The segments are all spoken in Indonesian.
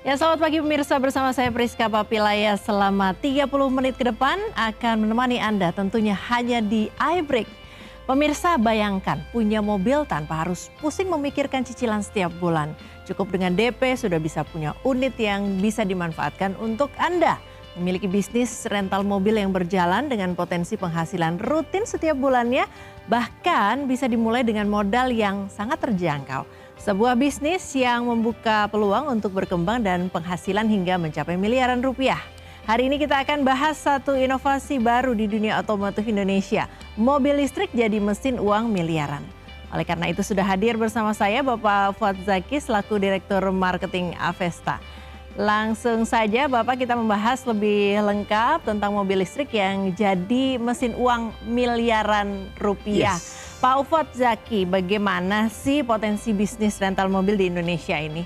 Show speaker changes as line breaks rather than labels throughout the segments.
Ya, selamat pagi pemirsa, bersama saya Priska Papilaya. Selama 30 menit ke depan akan menemani Anda tentunya hanya di iBreak. Pemirsa, bayangkan punya mobil tanpa harus pusing memikirkan cicilan setiap bulan. Cukup dengan DP sudah bisa punya unit yang bisa dimanfaatkan untuk Anda. Memiliki bisnis rental mobil yang berjalan dengan potensi penghasilan rutin setiap bulannya, bahkan bisa dimulai dengan modal yang sangat terjangkau. Sebuah bisnis yang membuka peluang untuk berkembang dan penghasilan hingga mencapai miliaran rupiah. Hari ini kita akan bahas satu inovasi baru di dunia otomotif Indonesia. Mobil listrik jadi mesin uang miliaran. Oleh karena itu sudah hadir bersama saya Bapak Fuad Zaki selaku Direktur Marketing Avesta. Langsung saja Bapak, kita membahas lebih lengkap tentang mobil listrik yang jadi mesin uang miliaran rupiah.
Yes.
Pak Fuad Zaki, bagaimana sih potensi bisnis rental mobil di Indonesia ini?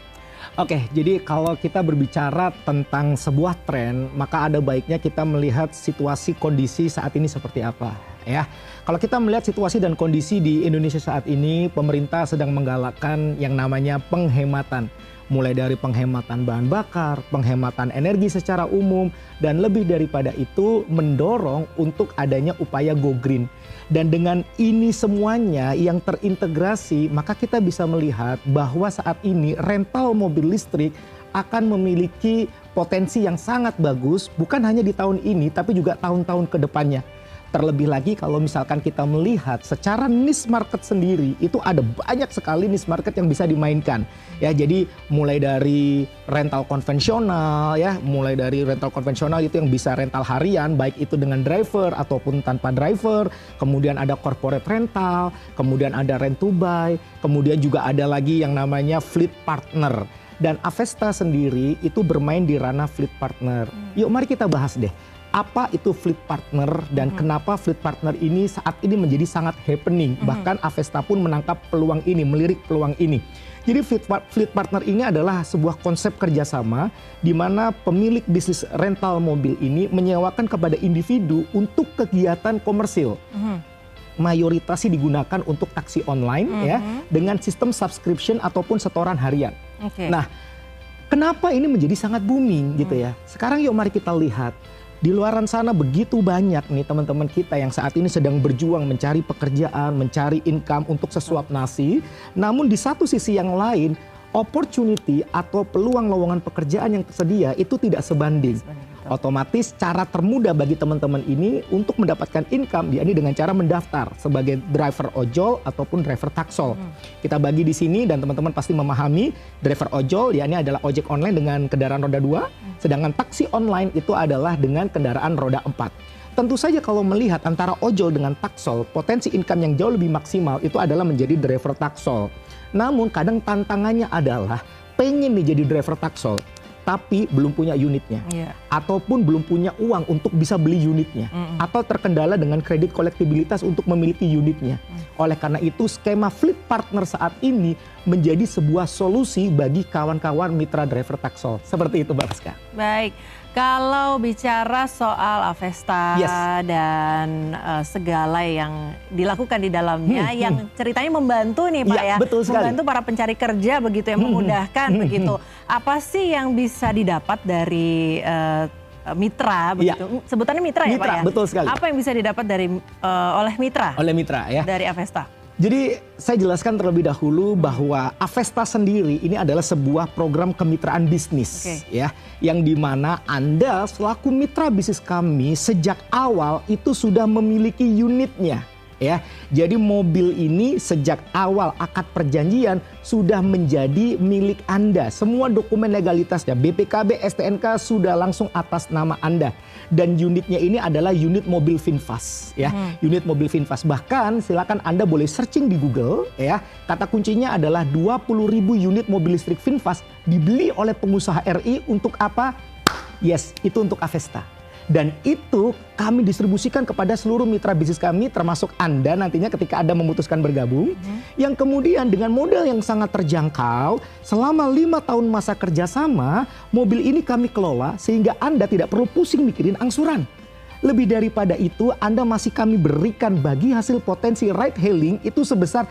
Oke, jadi kalau kita berbicara tentang sebuah tren, maka ada baiknya kita melihat situasi kondisi saat ini seperti apa. Ya, kalau kita melihat situasi dan kondisi di Indonesia saat ini, pemerintah sedang menggalakkan yang namanya penghematan. Mulai dari penghematan bahan bakar, penghematan energi secara umum, dan lebih daripada itu mendorong untuk adanya upaya go green. Dan dengan ini semuanya yang terintegrasi, maka kita bisa melihat bahwa saat ini rental mobil listrik akan memiliki potensi yang sangat bagus, bukan hanya di tahun ini, tapi juga tahun-tahun ke depannya. Terlebih lagi kalau misalkan kita melihat secara niche market sendiri, itu ada banyak sekali niche market yang bisa dimainkan. Ya, jadi mulai dari rental konvensional ya, mulai dari rental konvensional itu yang bisa rental harian, baik itu dengan driver ataupun tanpa driver. Kemudian ada corporate rental, kemudian ada rent to buy, kemudian juga ada lagi yang namanya fleet partner. Dan Avesta sendiri itu bermain di ranah fleet partner. Yuk mari kita bahas deh. Apa itu fleet partner dan kenapa fleet partner ini saat ini menjadi sangat happening. Bahkan Avesta pun menangkap peluang ini, melirik peluang ini. Jadi fleet partner ini adalah sebuah konsep kerjasama di mana pemilik bisnis rental mobil ini menyewakan kepada individu untuk kegiatan komersil. Mayoritas digunakan untuk taksi online ya, dengan sistem subscription ataupun setoran harian. Nah, kenapa ini menjadi sangat booming gitu ya? Sekarang yuk mari kita lihat. Di luaran sana begitu banyak nih teman-teman kita yang saat ini sedang berjuang mencari pekerjaan, mencari income untuk sesuap nasi. Namun di satu sisi yang lain, opportunity atau peluang lowongan pekerjaan yang tersedia itu tidak sebanding. Otomatis cara termudah bagi teman-teman ini untuk mendapatkan income yakni dengan cara mendaftar sebagai driver ojol ataupun driver taksol. Kita bagi di sini dan teman-teman pasti memahami driver ojol yakni adalah ojek online dengan kendaraan roda 2, sedangkan taksi online itu adalah dengan kendaraan roda 4. Tentu saja kalau melihat antara ojol dengan taksol, potensi income yang jauh lebih maksimal itu adalah menjadi driver taksol. Namun kadang tantangannya adalah pengen nih jadi driver taksol, tapi belum punya unitnya, ataupun belum punya uang untuk bisa beli unitnya, atau terkendala dengan kredit kolektibilitas untuk memiliki unitnya. Oleh karena itu skema fleet partner saat ini menjadi sebuah solusi bagi kawan-kawan mitra driver taksol. Seperti itu Mbak Rizka.
Baik, kalau bicara soal Avesta dan segala yang dilakukan di dalamnya, yang ceritanya membantu nih Pak ya,
betul sekali.
Membantu para pencari kerja begitu ya, memudahkan begitu. Apa sih yang bisa didapat dari mitra begitu? Sebutannya mitra ya Pak ya?
Betul sekali.
Apa yang bisa didapat dari oleh mitra? Oleh
mitra ya.
Dari Avesta.
Jadi saya jelaskan terlebih dahulu bahwa Avesta sendiri ini adalah sebuah program kemitraan bisnis ya, yang dimana Anda selaku mitra bisnis kami sejak awal itu sudah memiliki unitnya. Ya, jadi mobil ini sejak awal akad perjanjian sudah menjadi milik Anda. Semua dokumen legalitasnya, BPKB, STNK sudah langsung atas nama Anda. Dan unitnya ini adalah unit mobil VinFast, ya, unit mobil VinFast. Bahkan silakan Anda boleh searching di Google, ya. Kata kuncinya adalah 20.000 unit mobil listrik VinFast dibeli oleh pengusaha RI untuk apa? Yes, itu untuk Avesta. Dan itu kami distribusikan kepada seluruh mitra bisnis kami termasuk Anda nantinya ketika Anda memutuskan bergabung. Yang kemudian dengan modal yang sangat terjangkau selama 5 tahun masa kerjasama, mobil ini kami kelola sehingga Anda tidak perlu pusing mikirin angsuran. Lebih daripada itu, Anda masih kami berikan bagi hasil potensi ride hailing itu sebesar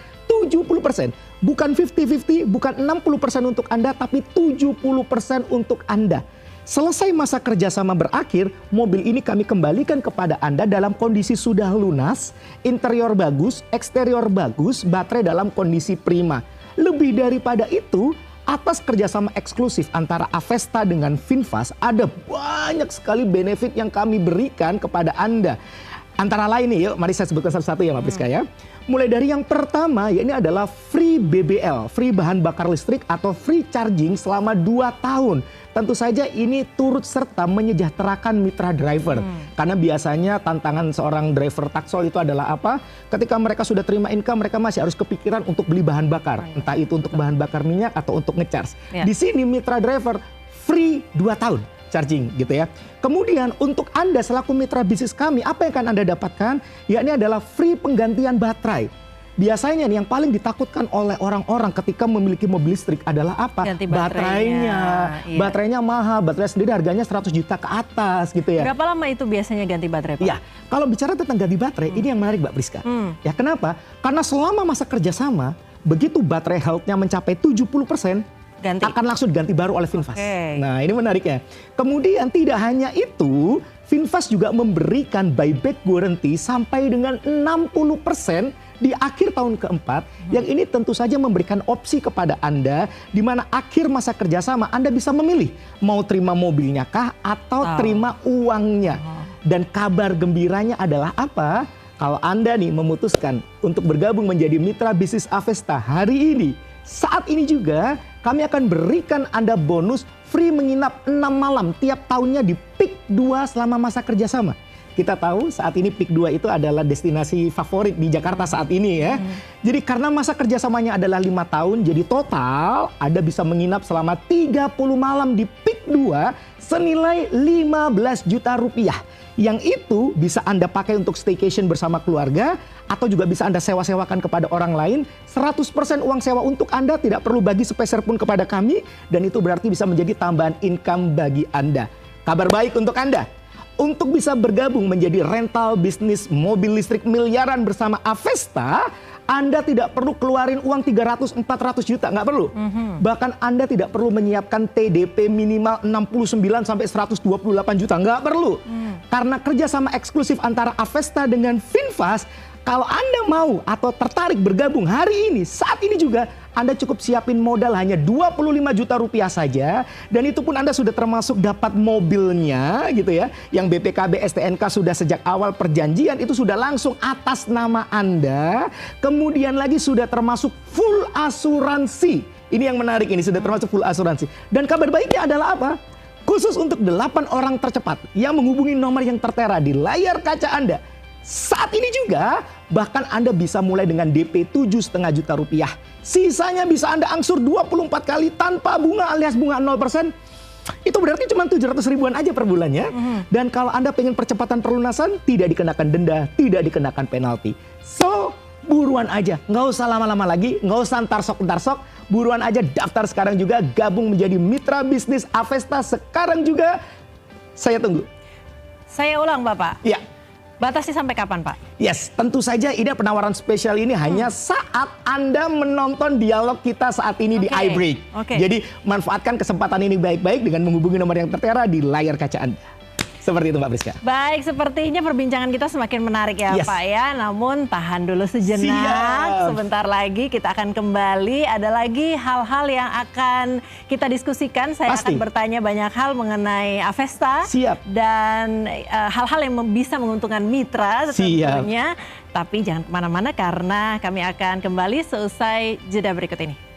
70%. Bukan 50-50, bukan 60% untuk Anda, tapi 70% untuk Anda. Selesai masa kerjasama berakhir, mobil ini kami kembalikan kepada Anda dalam kondisi sudah lunas, interior bagus, eksterior bagus, baterai dalam kondisi prima. Lebih daripada itu, atas kerjasama eksklusif antara Avesta dengan VinFast, ada banyak sekali benefit yang kami berikan kepada Anda. Antara lain nih, yuk mari saya sebutkan satu-satu ya Mbak Priska ya. Mulai dari yang pertama, ya ini adalah free BBL, free bahan bakar listrik atau free charging selama 2 tahun. Tentu saja ini turut serta menyejahterakan mitra driver. Karena biasanya tantangan seorang driver taksol itu adalah apa? Ketika mereka sudah terima income, mereka masih harus kepikiran untuk beli bahan bakar. Entah itu untuk bahan bakar minyak atau untuk ngecharge. Di sini mitra driver free 2 tahun charging gitu ya. Kemudian untuk Anda selaku mitra bisnis kami, apa yang akan Anda dapatkan? Yakni adalah free penggantian baterai. Biasanya nih yang paling ditakutkan oleh orang-orang ketika memiliki mobil listrik adalah apa?
Ganti baterainya. Iya.
Baterainya mahal, baterai sendiri harganya 100 juta ke atas gitu ya.
Berapa lama itu biasanya ganti baterai, Pak?
Ya, kalau bicara tentang ganti baterai, ini yang menarik Mbak Priska. Ya kenapa? Karena selama masa kerjasama, begitu baterai health-nya mencapai 70%, akan langsung diganti baru oleh VinFast. Nah ini menariknya. Kemudian tidak hanya itu, VinFast juga memberikan buyback warranty sampai dengan 60% di akhir tahun keempat. Yang ini tentu saja memberikan opsi kepada Anda, di mana akhir masa kerjasama Anda bisa memilih mau terima mobilnya kah atau terima uangnya. Dan kabar gembiranya adalah apa? Kalau Anda nih memutuskan untuk bergabung menjadi mitra bisnis Avesta hari ini, saat ini juga kami akan berikan Anda bonus free menginap 6 malam tiap tahunnya di Peak 2 selama masa kerjasama. Kita tahu saat ini Peak 2 itu adalah destinasi favorit di Jakarta saat ini ya. Jadi karena masa kerjasamanya adalah 5 tahun, jadi total Anda bisa menginap selama 30 malam di Peak 2 senilai 15 juta rupiah. Yang itu bisa Anda pakai untuk staycation bersama keluarga atau juga bisa Anda sewa-sewakan kepada orang lain. 100% uang sewa untuk Anda, tidak perlu bagi sepeser pun kepada kami, dan itu berarti bisa menjadi tambahan income bagi Anda. Kabar baik untuk Anda. Untuk bisa bergabung menjadi rental bisnis mobil listrik miliaran bersama Avesta, Anda tidak perlu keluarin uang 300-400 juta, nggak perlu. Bahkan Anda tidak perlu menyiapkan TDP minimal 69 sampai 128 juta, nggak perlu. Karena kerjasama eksklusif antara Avesta dengan VinFast, kalau Anda mau atau tertarik bergabung hari ini, saat ini juga Anda cukup siapin modal hanya 25 juta rupiah saja. Dan itu pun Anda sudah termasuk dapat mobilnya gitu ya. Yang BPKB STNK sudah sejak awal perjanjian itu sudah langsung atas nama Anda. Kemudian lagi sudah termasuk full asuransi. Ini yang menarik, ini sudah termasuk full asuransi. Dan kabar baiknya adalah apa? Khusus untuk 8 orang tercepat yang menghubungi nomor yang tertera di layar kaca Anda. Saat ini juga, bahkan Anda bisa mulai dengan DP 7,5 juta rupiah. Sisanya bisa Anda angsur 24 kali tanpa bunga alias bunga 0%. Itu berarti cuma 700 ribuan aja per bulannya. Dan kalau Anda pengen percepatan perlunasan, tidak dikenakan denda, tidak dikenakan penalti. So, buruan aja. Nggak usah lama-lama lagi, nggak usah ntar-sok. Buruan aja daftar sekarang juga, gabung menjadi mitra bisnis Avesta sekarang juga. Saya tunggu.
Saya ulang Bapak.
Ya.
Batasnya sampai kapan Pak?
Yes, tentu saja ini penawaran spesial ini hanya saat Anda menonton dialog kita saat ini di iBreak. Jadi manfaatkan kesempatan ini baik-baik dengan menghubungi nomor yang tertera di layar kaca Anda. Seperti itu Mbak Priska.
Baik, sepertinya perbincangan kita semakin menarik ya Pak ya. Namun tahan dulu sejenak. Sebentar lagi kita akan kembali. Ada lagi hal-hal yang akan kita diskusikan. Saya akan bertanya banyak hal mengenai Avesta. Dan hal-hal yang bisa menguntungkan mitra tentunya. Tapi jangan kemana-mana karena kami akan kembali seusai jeda berikut ini.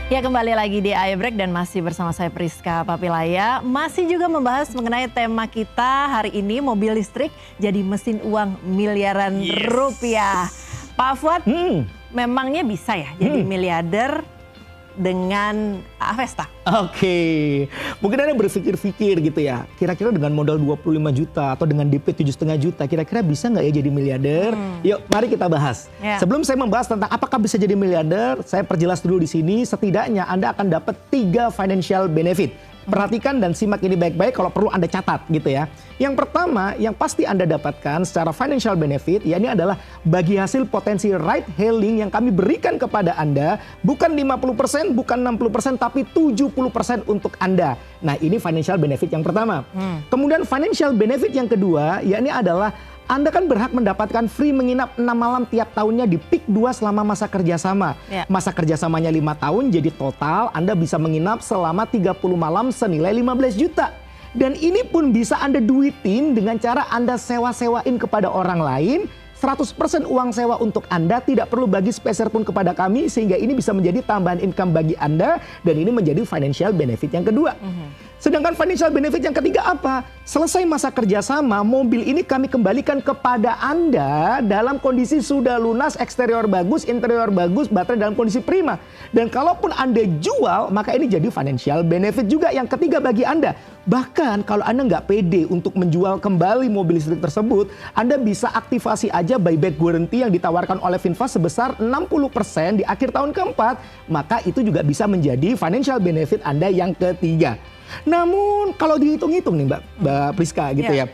Ya, kembali lagi di iBreak dan masih bersama saya Priska Papilaya. Masih juga membahas mengenai tema kita hari ini, mobil listrik jadi mesin uang miliaran rupiah. Pak Fuad, memangnya bisa ya jadi miliarder dengan Avesta?
Oke, mungkin Anda berpikir-pikir gitu ya, kira-kira dengan modal 25 juta atau dengan DP 7,5 juta, kira-kira bisa nggak ya jadi miliarder? Yuk, mari kita bahas. Sebelum saya membahas tentang apakah bisa jadi miliarder, saya perjelas dulu di sini, setidaknya Anda akan dapat 3 financial benefit. Perhatikan dan simak ini baik-baik, kalau perlu Anda catat gitu ya. Yang pertama, yang pasti Anda dapatkan secara financial benefit, ya ini adalah bagi hasil potensi ride hailing yang kami berikan kepada Anda, bukan 50%, bukan 60%, tapi 70% untuk Anda. Nah, ini financial benefit yang pertama. Kemudian financial benefit yang kedua, ya ini adalah Anda kan berhak mendapatkan free menginap 6 malam tiap tahunnya di Peak 2 selama masa kerjasama. Masa kerjasamanya 5 tahun, jadi total Anda bisa menginap selama 30 malam senilai 15 juta. Dan ini pun bisa Anda duitin dengan cara Anda sewa-sewain kepada orang lain. 100% uang sewa untuk Anda, tidak perlu bagi sepeser pun kepada kami, sehingga ini bisa menjadi tambahan income bagi Anda, dan ini menjadi financial benefit yang kedua. Sedangkan financial benefit yang ketiga apa? Selesai masa kerjasama, mobil ini kami kembalikan kepada Anda dalam kondisi sudah lunas, eksterior bagus, interior bagus, baterai dalam kondisi prima. Dan kalaupun Anda jual, maka ini jadi financial benefit juga yang ketiga bagi Anda. Bahkan kalau Anda nggak pede untuk menjual kembali mobil listrik tersebut, Anda bisa aktivasi aja buyback guarantee yang ditawarkan oleh VinFast sebesar 60% di akhir tahun keempat, maka itu juga bisa menjadi financial benefit Anda yang ketiga. Namun kalau dihitung-hitung nih Mbak Priska gitu ya,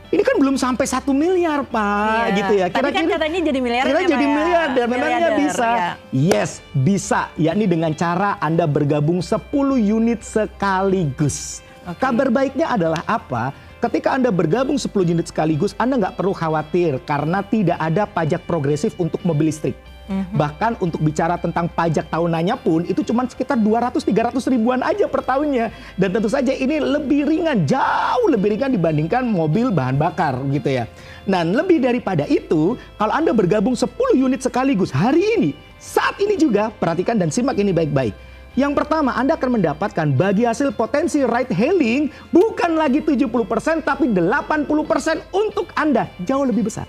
ini kan belum sampai 1 miliar Pak gitu ya.
Tapi kan katanya jadi miliarder.
Kira jadi miliarder, memangnya bisa? Yes, bisa. Yakni dengan cara Anda bergabung 10 unit sekaligus. Kabar baiknya adalah apa? Ketika Anda bergabung 10 unit sekaligus, Anda nggak perlu khawatir karena tidak ada pajak progresif untuk mobil listrik. Bahkan untuk bicara tentang pajak tahunannya pun itu cuma sekitar 200-300 ribuan aja per tahunnya. Dan tentu saja ini lebih ringan, jauh lebih ringan dibandingkan mobil bahan bakar gitu ya. Nah, lebih daripada itu, kalau Anda bergabung 10 unit sekaligus hari ini, saat ini juga, perhatikan dan simak ini baik-baik. Yang pertama, Anda akan mendapatkan bagi hasil potensi ride hailing bukan lagi 70% tapi 80% untuk Anda, jauh lebih besar.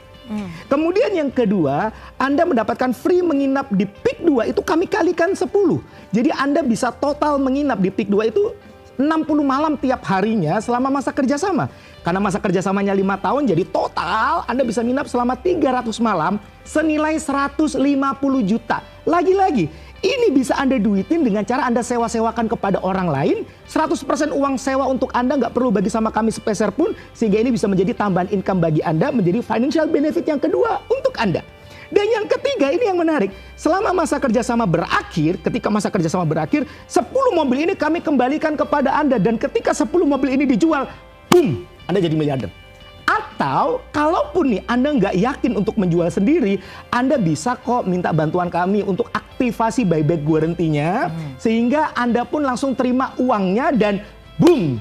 Kemudian yang kedua, Anda mendapatkan free menginap di Peak 2 itu kami kalikan 10. Jadi Anda bisa total menginap di Peak 2 itu 60 malam tiap harinya selama masa kerjasama. Karena masa kerjasamanya 5 tahun, jadi total Anda bisa menginap selama 300 malam senilai 150 juta. Lagi-lagi, ini bisa Anda duitin dengan cara Anda sewa-sewakan kepada orang lain. 100% uang sewa untuk Anda, nggak perlu bagi sama kami sepeser pun. Sehingga ini bisa menjadi tambahan income bagi Anda, menjadi financial benefit yang kedua untuk Anda. Dan yang ketiga ini yang menarik. Selama masa kerjasama berakhir, ketika masa kerjasama berakhir, 10 mobil ini kami kembalikan kepada Anda. Dan ketika 10 mobil ini dijual, boom, Anda jadi miliarder. Atau kalaupun nih Anda nggak yakin untuk menjual sendiri, Anda bisa kok minta bantuan kami untuk aktivasi buyback guarantee-nya, sehingga Anda pun langsung terima uangnya dan boom,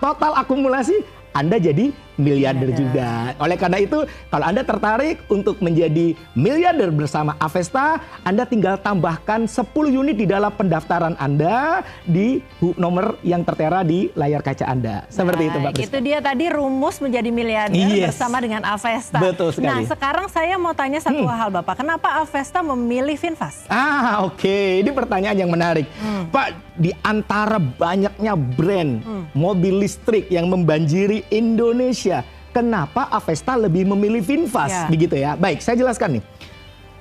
total akumulasi Anda jadi miliarder juga. Oleh karena itu, kalau Anda tertarik untuk menjadi miliarder bersama Avesta, Anda tinggal tambahkan 10 unit di dalam pendaftaran Anda di nomor yang tertera di layar kaca Anda. Seperti itu Mbak Priska.
Itu dia tadi rumus menjadi miliarder bersama dengan Avesta.
Betul sekali.
Nah, sekarang saya mau tanya satu hal Bapak. Kenapa Avesta memilih VinFast?
Oke. Ini pertanyaan yang menarik. Pak, di antara banyaknya brand mobil listrik yang membanjiri Indonesia, kenapa Avesta lebih memilih VinFast begitu ya? Baik, saya jelaskan nih.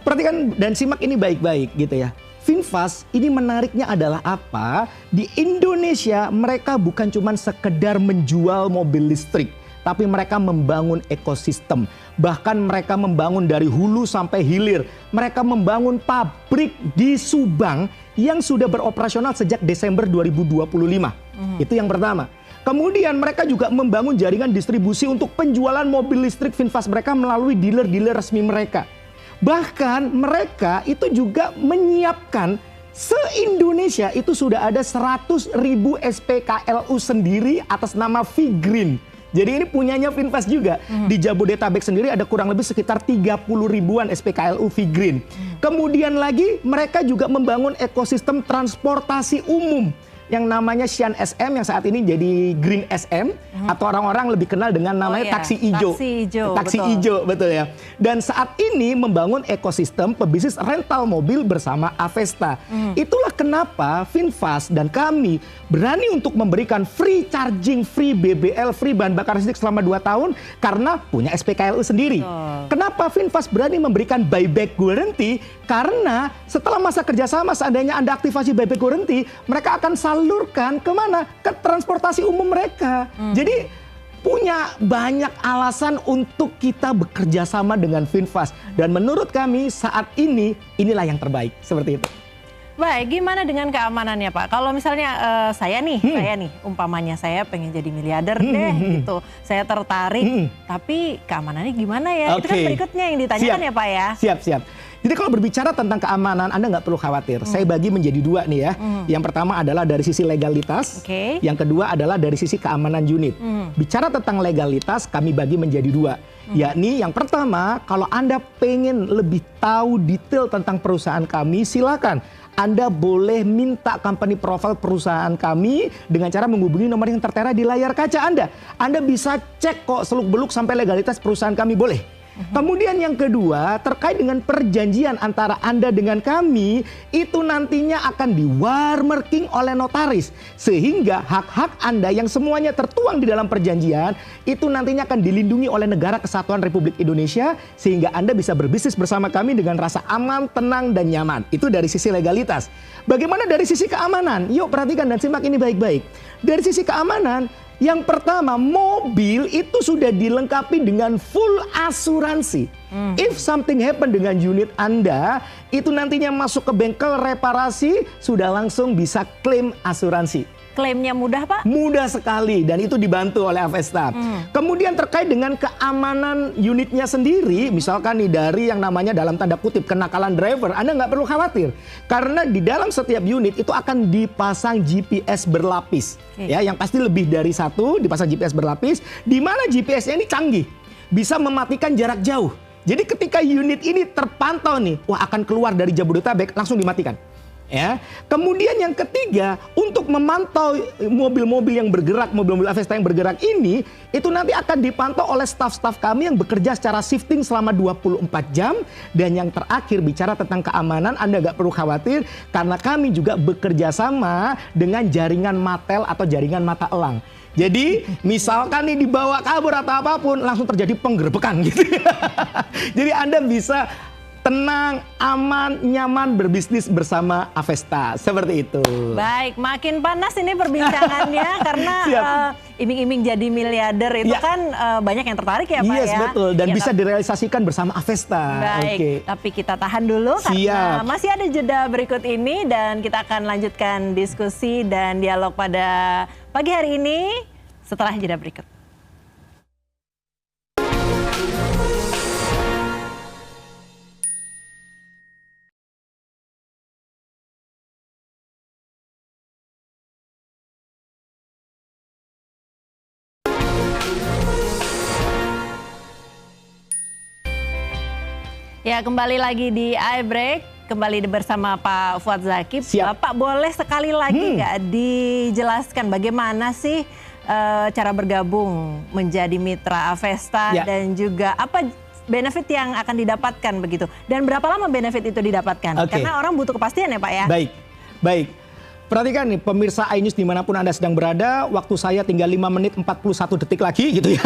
Perhatikan dan simak ini baik-baik gitu ya. VinFast ini menariknya adalah apa? Di Indonesia mereka bukan cuma sekedar menjual mobil listrik, tapi mereka membangun ekosistem. Bahkan mereka membangun dari hulu sampai hilir. Mereka membangun pabrik di Subang yang sudah beroperasional sejak Desember 2025. Itu yang pertama. Kemudian mereka juga membangun jaringan distribusi untuk penjualan mobil listrik VinFast mereka melalui dealer-dealer resmi mereka. Bahkan mereka itu juga menyiapkan se-Indonesia itu sudah ada 100.000 SPKLU sendiri atas nama V-Green. Jadi ini punyanya VinFast juga. Di Jabodetabek sendiri ada kurang lebih sekitar 30 ribuan SPKLU V-Green. Kemudian lagi mereka juga membangun ekosistem transportasi umum. yang namanya Xian SM yang saat ini jadi Green SM atau orang-orang lebih kenal dengan namanya taksi hijau. Taksi hijau, betul ya. Dan saat ini membangun ekosistem pebisnis rental mobil bersama Avesta. Itulah kenapa VinFast dan kami berani untuk memberikan free charging, free BBL, free bahan bakar listrik selama 2 tahun karena punya SPKLU sendiri. Kenapa VinFast berani memberikan buyback guarantee? Karena setelah masa kerjasama seandainya Anda aktifasi buyback guarantee, mereka akan salurkan kemana? Ke transportasi umum mereka. Jadi punya banyak alasan untuk kita bekerja sama dengan VinFast. Dan menurut kami saat ini inilah yang terbaik. Seperti itu.
Baik, gimana dengan keamanannya Pak? Kalau misalnya saya nih umpamanya saya pengen jadi miliarder deh gitu. Saya tertarik, tapi keamanannya gimana ya? Itu kan berikutnya yang ditanyakan ya Pak ya?
Siap. Jadi kalau berbicara tentang keamanan, Anda nggak perlu khawatir. Saya bagi menjadi 2 nih ya. Yang pertama adalah dari sisi legalitas. Yang kedua adalah dari sisi keamanan unit. Bicara tentang legalitas, kami bagi menjadi 2. Yakni yang pertama, kalau Anda pengen lebih tahu detail tentang perusahaan kami, silakan. Anda boleh minta company profile perusahaan kami dengan cara menghubungi nomor yang tertera di layar kaca Anda. Anda bisa cek kok seluk-beluk sampai legalitas perusahaan kami, boleh. Kemudian yang kedua, terkait dengan perjanjian antara Anda dengan kami, itu nantinya akan di-watermarking oleh notaris. Sehingga hak-hak Anda yang semuanya tertuang di dalam perjanjian, itu nantinya akan dilindungi oleh Negara Kesatuan Republik Indonesia, sehingga Anda bisa berbisnis bersama kami dengan rasa aman, tenang, dan nyaman. Itu dari sisi legalitas. Bagaimana dari sisi keamanan? Yuk perhatikan dan simak ini baik-baik. Dari sisi keamanan, yang pertama, mobil itu sudah dilengkapi dengan full asuransi. If something happen dengan unit Anda, itu nantinya masuk ke bengkel reparasi, sudah langsung bisa klaim asuransi.
Klaimnya mudah Pak?
Mudah sekali dan itu dibantu oleh Avesta. Kemudian terkait dengan keamanan unitnya sendiri, misalkan nih dari yang namanya dalam tanda kutip kenakalan driver, Anda nggak perlu khawatir. Karena di dalam setiap unit itu akan dipasang GPS berlapis. Ya, yang pasti lebih dari 1 dipasang GPS berlapis, di mana GPS-nya ini canggih. Bisa mematikan jarak jauh. Jadi ketika unit ini terpantau nih, wah akan keluar dari Jabodetabek, langsung dimatikan. Ya. Kemudian yang ketiga, untuk memantau mobil-mobil yang bergerak, mobil-mobil Avesta yang bergerak ini, itu nanti akan dipantau oleh staf-staf kami yang bekerja secara shifting selama 24 jam. Dan yang terakhir, bicara tentang keamanan, Anda nggak perlu khawatir, karena kami juga bekerja sama dengan jaringan Matel atau jaringan mata elang. Jadi misalkan nih dibawa kabur atau apapun, langsung terjadi penggerbekan gitu. Jadi Anda bisa tenang, aman, nyaman berbisnis bersama Avesta. Seperti itu.
Baik, makin panas ini perbincangannya karena iming-iming jadi miliarder itu kan banyak yang tertarik ya Pak ya.
Betul. Dan bisa direalisasikan bersama Avesta.
Baik, tapi kita tahan dulu karena masih ada jeda berikut ini dan kita akan lanjutkan diskusi dan dialog pada pagi hari ini setelah jeda berikut. Ya, kembali lagi di iBreak, kembali bersama Pak Fuad Zakib. Pak, boleh sekali lagi nggak dijelaskan bagaimana sih cara bergabung menjadi mitra Avesta dan juga apa benefit yang akan didapatkan begitu? Dan berapa lama benefit itu didapatkan? Karena orang butuh kepastian ya Pak ya?
Baik. Perhatikan nih pemirsa iNews dimanapun Anda sedang berada, waktu saya tinggal 5 menit 41 detik lagi gitu ya.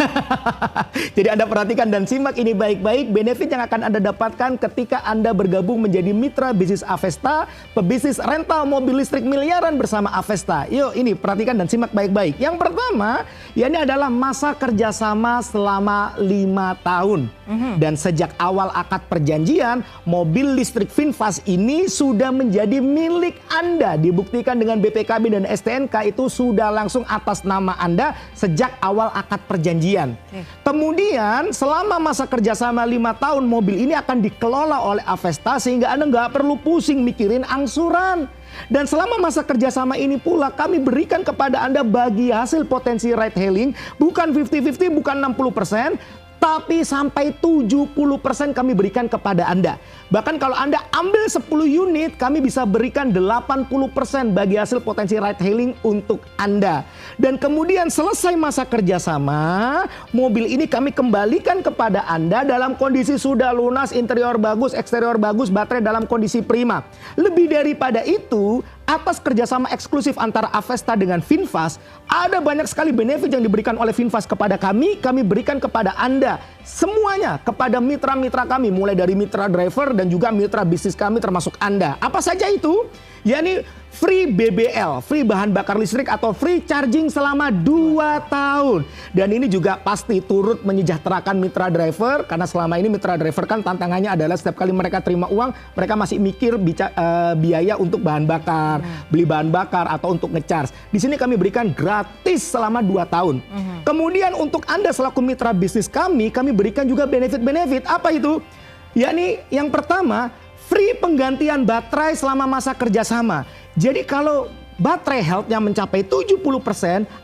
Jadi Anda perhatikan dan simak ini baik-baik benefit yang akan Anda dapatkan ketika Anda bergabung menjadi mitra bisnis Avesta, pebisnis rental mobil listrik miliaran bersama Avesta. Yuk ini perhatikan dan simak baik-baik. Yang pertama, ya ini adalah masa kerjasama selama 5 tahun. Dan sejak awal akad perjanjian, mobil listrik VinFast ini sudah menjadi milik Anda. Dibuktikan dengan BPKB dan STNK itu sudah langsung atas nama Anda sejak awal akad perjanjian. Kemudian selama masa kerjasama 5 tahun mobil ini akan dikelola oleh Avesta sehingga Anda nggak perlu pusing mikirin angsuran. Dan selama masa kerjasama ini pula kami berikan kepada Anda bagi hasil potensi ride hailing bukan 50-50, bukan 60%. tapi sampai 70% kami berikan kepada Anda. Bahkan kalau Anda ambil 10 unit, kami bisa berikan 80% bagi hasil potensi ride hailing untuk Anda. Dan kemudian selesai masa kerjasama, mobil ini kami kembalikan kepada Anda dalam kondisi sudah lunas, interior bagus, eksterior bagus, baterai dalam kondisi prima. Lebih daripada itu, atas kerjasama eksklusif antara Avesta dengan VinFast, ada banyak sekali benefit yang diberikan oleh VinFast kepada kami berikan kepada Anda. Semuanya kepada mitra-mitra kami, mulai dari mitra driver dan juga mitra bisnis kami termasuk Anda. Apa saja itu? Yakni free BBL, free bahan bakar listrik atau free charging selama 2 tahun. Dan ini juga pasti turut menyejahterakan mitra driver, karena selama ini mitra driver kan tantangannya adalah setiap kali mereka terima uang, mereka masih mikir biaya untuk bahan bakar, beli bahan bakar atau untuk ngecharge. Di sini kami berikan gratis selama 2 tahun. Kemudian untuk Anda selaku mitra bisnis kami berikan juga benefit-benefit. Apa itu? Yakni yang pertama, free penggantian baterai selama masa kerjasama. Jadi kalau baterai health-nya mencapai 70%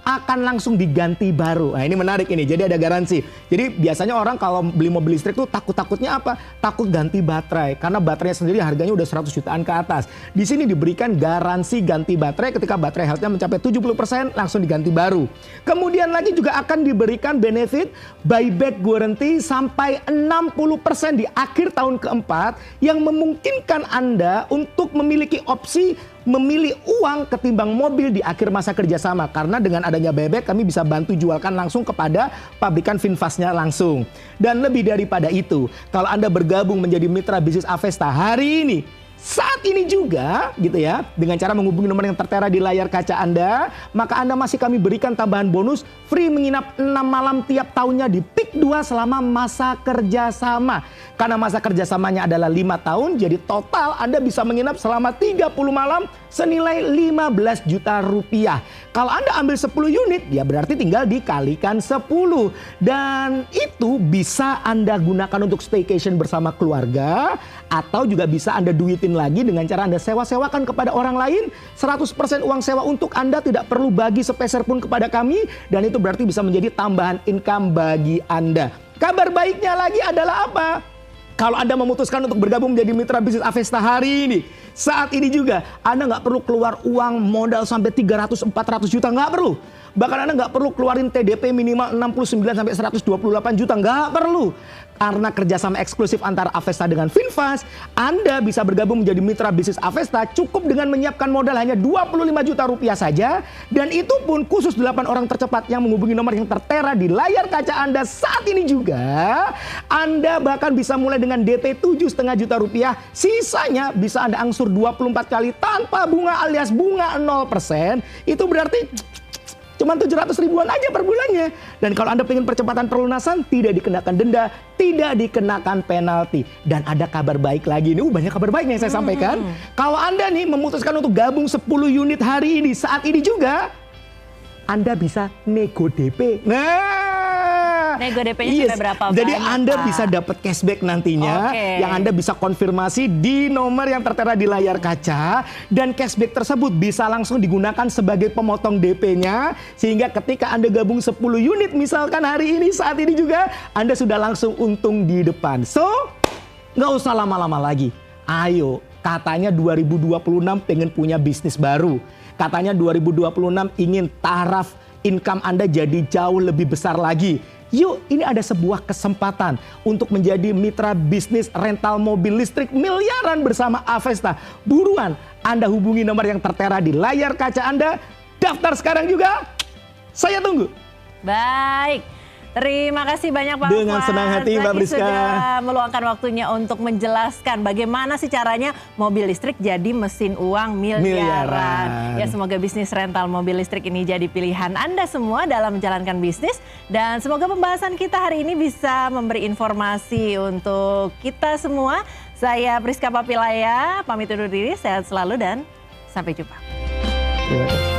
akan langsung diganti baru. Nah ini menarik ini, jadi ada garansi. Jadi biasanya orang kalau beli mobil listrik tuh takutnya apa? Takut ganti baterai. Karena baterainya sendiri harganya udah 100 jutaan ke atas. Di sini diberikan garansi ganti baterai ketika baterai health-nya mencapai 70% langsung diganti baru. Kemudian lagi juga akan diberikan benefit buyback guarantee sampai 60% di akhir tahun keempat yang memungkinkan Anda untuk memiliki opsi memilih uang ketimbang mobil di akhir masa kerjasama. Karena dengan adanya buyback kami bisa bantu jualkan langsung kepada pabrikan VinFast-nya langsung. Dan lebih daripada itu, kalau Anda bergabung menjadi mitra bisnis Avesta hari ini, saat ini juga gitu ya, dengan cara menghubungi nomor yang tertera di layar kaca Anda, maka Anda masih kami berikan tambahan bonus free menginap 6 malam tiap tahunnya di Peak 2 selama masa kerjasama. Karena masa kerjasamanya adalah 5 tahun, jadi total Anda bisa menginap selama 30 malam senilai 15 juta rupiah. Kalau Anda ambil 10 unit, ya berarti tinggal dikalikan 10. Dan itu bisa Anda gunakan untuk staycation bersama keluarga, atau juga bisa Anda duitin lagi dengan cara Anda sewa-sewakan kepada orang lain. 100% uang sewa untuk Anda, tidak perlu bagi sepeser pun kepada kami. Dan itu berarti bisa menjadi tambahan income bagi Anda. Kabar baiknya lagi adalah apa? Kalau Anda memutuskan untuk bergabung menjadi mitra bisnis Avesta hari ini, saat ini juga Anda nggak perlu keluar uang modal sampai 300-400 juta, nggak perlu. Bahkan Anda nggak perlu keluarin TDP minimal 69-128 juta, nggak perlu. Karena kerjasama eksklusif antara Avesta dengan VinFast, Anda bisa bergabung menjadi mitra bisnis Avesta cukup dengan menyiapkan modal hanya 25 juta rupiah saja. Dan itu pun khusus 8 orang tercepat yang menghubungi nomor yang tertera di layar kaca Anda saat ini juga. Anda bahkan bisa mulai dengan DP 7,5 juta rupiah, sisanya bisa Anda angsur 24 kali tanpa bunga alias bunga 0%. Itu berarti cuma 700 ribuan aja per bulannya. Dan kalau Anda pengen percepatan perlunasan, tidak dikenakan denda, tidak dikenakan penalti. Dan ada kabar baik lagi. Ini banyak kabar baik yang saya sampaikan. Kalau Anda nih memutuskan untuk gabung 10 unit hari ini, saat ini juga Anda bisa nego DP.
Nego DP-nya sampai berapa banyak,
jadi Anda
Pak?
bisa dapat cashback nantinya, yang Anda bisa konfirmasi di nomor yang tertera di layar kaca. Dan cashback tersebut bisa langsung digunakan sebagai pemotong DP-nya, sehingga ketika Anda gabung 10 unit misalkan hari ini, saat ini juga Anda sudah langsung untung di depan. So, nggak usah lama-lama lagi. Ayo, katanya 2026 pengen punya bisnis baru. Katanya 2026 ingin taraf income Anda jadi jauh lebih besar lagi. Yuk, ini ada sebuah kesempatan untuk menjadi mitra bisnis rental mobil listrik miliaran bersama Avesta. Buruan Anda hubungi nomor yang tertera di layar kaca Anda. Daftar sekarang juga. Saya tunggu.
Baik. Terima kasih banyak Pak
Dengan senang hati Mbak Priska.
Sudah meluangkan waktunya untuk menjelaskan bagaimana sih caranya mobil listrik jadi mesin uang miliaran. Ya, semoga bisnis rental mobil listrik ini jadi pilihan Anda semua dalam menjalankan bisnis. Dan semoga pembahasan kita hari ini bisa memberi informasi untuk kita semua. Saya Priska Papilaya, pamit undur diri, sehat selalu dan sampai jumpa.
Terima kasih.